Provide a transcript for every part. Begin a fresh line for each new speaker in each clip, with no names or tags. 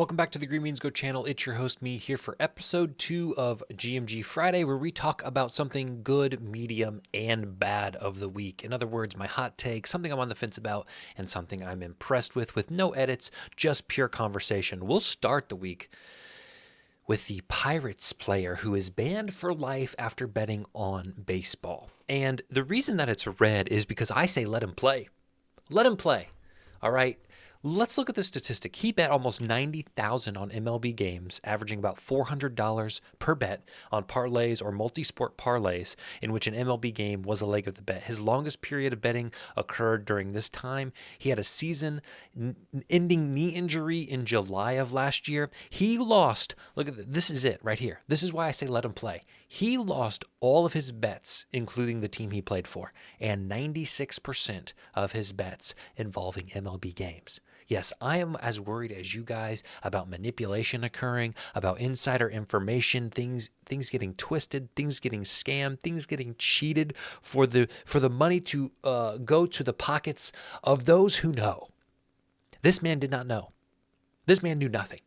Welcome back to the Green Beans Go channel. It's your host, me, here for episode 2 of GMG Friday, where we talk about something good, medium, and bad of the week. In other words, my hot take, something I'm on the fence about, and something I'm impressed with no edits, just pure conversation. We'll start the week with the Pirates player who is banned for life after betting on baseball. And the reason that it's red is because I say let him play. Let him play. All right. Let's look at the statistic. He bet almost $90,000 on MLB games, averaging about $400 per bet on parlays or multi-sport parlays in which an MLB game was a leg of the bet. His longest period of betting occurred during this time. He had a season-ending knee injury in July of last year. He lost, look at this, this is it right here. This is why I say let him play. He lost all of his bets, including the team he played for, and 96% of his bets involving MLB games. Yes, I am as worried as you guys about manipulation occurring, about insider information, things getting twisted, things getting scammed, things getting cheated for the money to go to the pockets of those who know. This man did not know. This man knew nothing.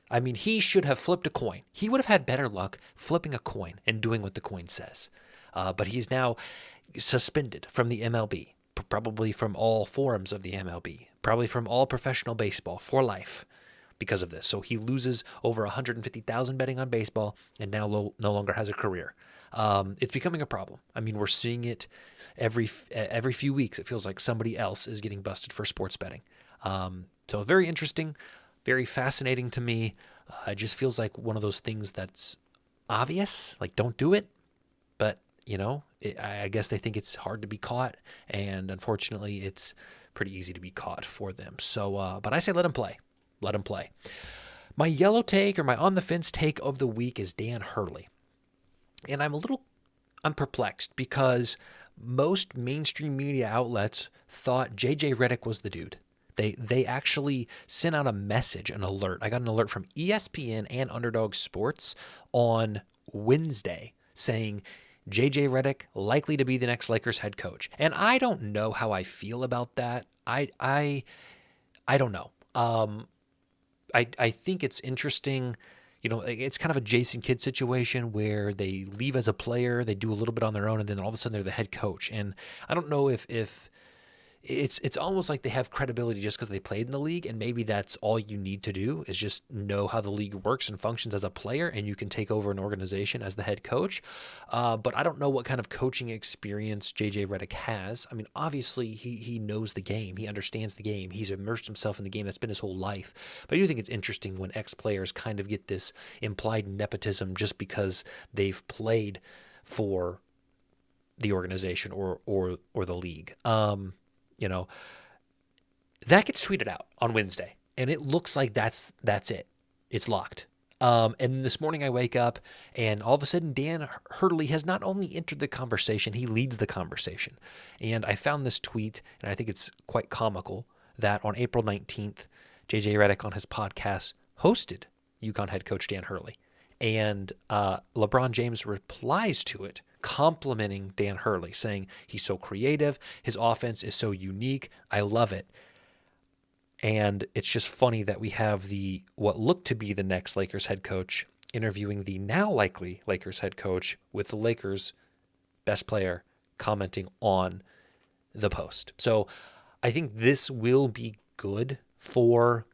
I mean, he should have flipped a coin. He would have had better luck flipping a coin and doing what the coin says. But he is now suspended from the MLB, probably from all forums of the MLB, probably from all professional baseball for life because of this. So he loses over $150,000 betting on baseball and now no longer has a career. It's becoming a problem. I mean, we're seeing it every few weeks. It feels like somebody else is getting busted for sports betting. So very interesting. Very fascinating to me. It just feels like one of those things that's obvious, like don't do it. But, you know, I guess they think it's hard to be caught. And unfortunately, it's pretty easy to be caught for them. So, but I say let him play. Let him play. My yellow take or my on the fence take of the week is Dan Hurley. And I'm perplexed because most mainstream media outlets thought J.J. Redick was the dude. They actually sent out a message, an alert. I got an alert from ESPN and Underdog Sports on Wednesday saying J.J. Redick likely to be the next Lakers head coach. And I don't know how I feel about that. I don't know. I think it's interesting. You know, it's kind of a Jason Kidd situation where they leave as a player, they do a little bit on their own, and then all of a sudden they're the head coach. And I don't know if it's almost like they have credibility just because they played in the league, and maybe that's all you need to do is just know how the league works and functions as a player, and you can take over an organization as the head coach. But I don't know what kind of coaching experience J.J. Redick has. I mean, obviously, he knows the game. He understands the game. He's immersed himself in the game. That's been his whole life. But I do think it's interesting when ex-players kind of get this implied nepotism just because they've played for the organization or the league. You know, that gets tweeted out on Wednesday, and it looks like that's it. It's locked. And this morning I wake up, and all of a sudden Dan Hurley has not only entered the conversation, he leads the conversation. And I found this tweet, and I think it's quite comical, that on April 19th, J.J. Redick on his podcast hosted UConn head coach Dan Hurley. And LeBron James replies to it, complimenting Dan Hurley, saying he's so creative, his offense is so unique, I love it. And it's just funny that we have what looked to be the next Lakers head coach interviewing the now likely Lakers head coach with the Lakers' best player commenting on the post. So I think this will be good for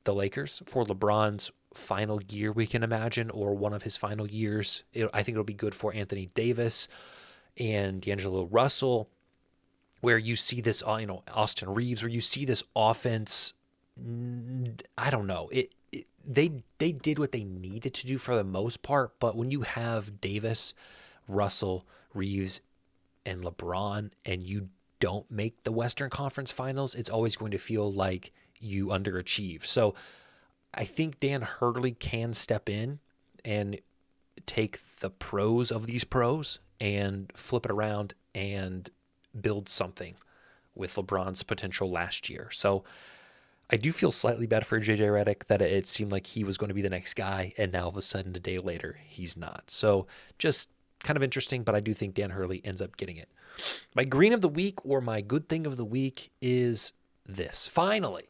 the Lakers, for LeBron's final year, we can imagine, or one of his final years. I think it'll be good for Anthony Davis and D'Angelo Russell, where you see this, Austin Reeves, where you see this offense. I don't know. They did what they needed to do for the most part, but when you have Davis, Russell, Reeves, and LeBron, and you don't make the Western Conference Finals, it's always going to feel like you underachieve. So I think Dan Hurley can step in and take the pros of these pros and flip it around and build something with LeBron's potential last year. So I do feel slightly bad for J.J. Redick that it seemed like he was going to be the next guy, and now all of a sudden a day later he's not. So just kind of interesting, but I do think Dan Hurley ends up getting it. My green of the week or my good thing of the week is this. Finally,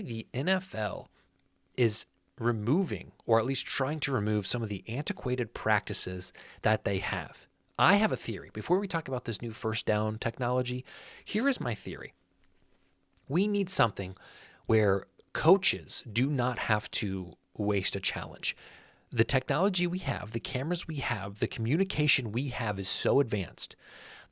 the NFL is removing, or at least trying to remove, some of the antiquated practices that they have. I have a theory. Before we talk about this new first down technology, here is my theory. We need something where coaches do not have to waste a challenge. The technology we have, the cameras we have, the communication we have is so advanced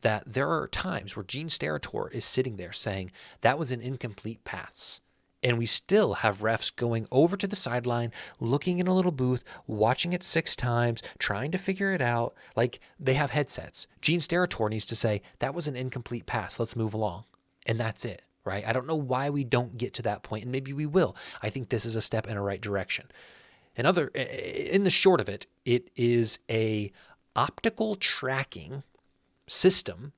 that there are times where Gene Steratore is sitting there saying, that was an incomplete pass. And we still have refs going over to the sideline, looking in a little booth, watching it 6 times, trying to figure it out. Like, they have headsets. Gene Steratore needs to say, that was an incomplete pass. Let's move along. And that's it, right? I don't know why we don't get to that point, and maybe we will. I think this is a step in a right direction. In the short of it, it is a optical tracking system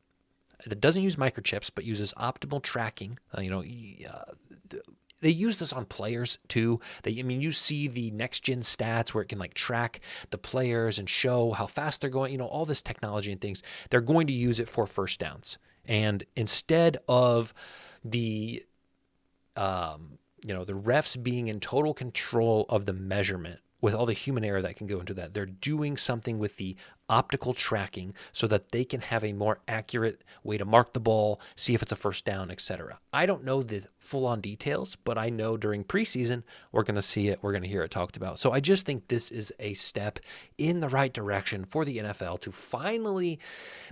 that doesn't use microchips, but uses optimal tracking. They use this on players too. You see the next gen stats where it can like track the players and show how fast they're going, all this technology and things. They're going to use it for first downs. And instead of the refs being in total control of the measurement with all the human error that can go into that, they're doing something with the optical tracking so that they can have a more accurate way to mark the ball, see if it's a first down, etc. I don't know the full-on details, but I know during preseason we're going to see it, we're going to hear it talked about. So I just think this is a step in the right direction for the NFL to finally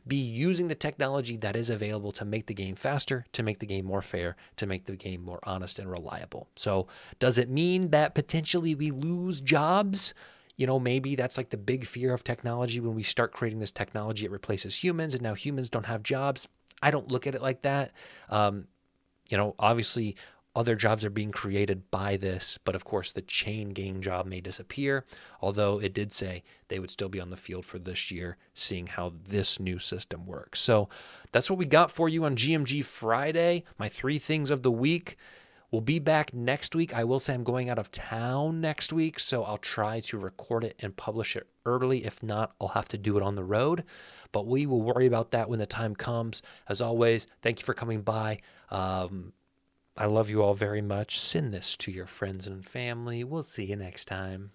be using the technology that is available to make the game faster, to make the game more fair, to make the game more honest and reliable. So does it mean that potentially we lose jobs? Maybe that's like the big fear of technology. When we start creating this technology, it replaces humans, and now humans don't have jobs. I don't look at it like that. Obviously other jobs are being created by this, but of course the chain gang job may disappear, although it did say they would still be on the field for this year, seeing how this new system works. So that's what we got for you on GMG Friday, my 3 things of the week. We'll be back next week. I will say I'm going out of town next week, so I'll try to record it and publish it early. If not, I'll have to do it on the road, but we will worry about that when the time comes. As always, thank you for coming by. I love you all very much. Send this to your friends and family. We'll see you next time.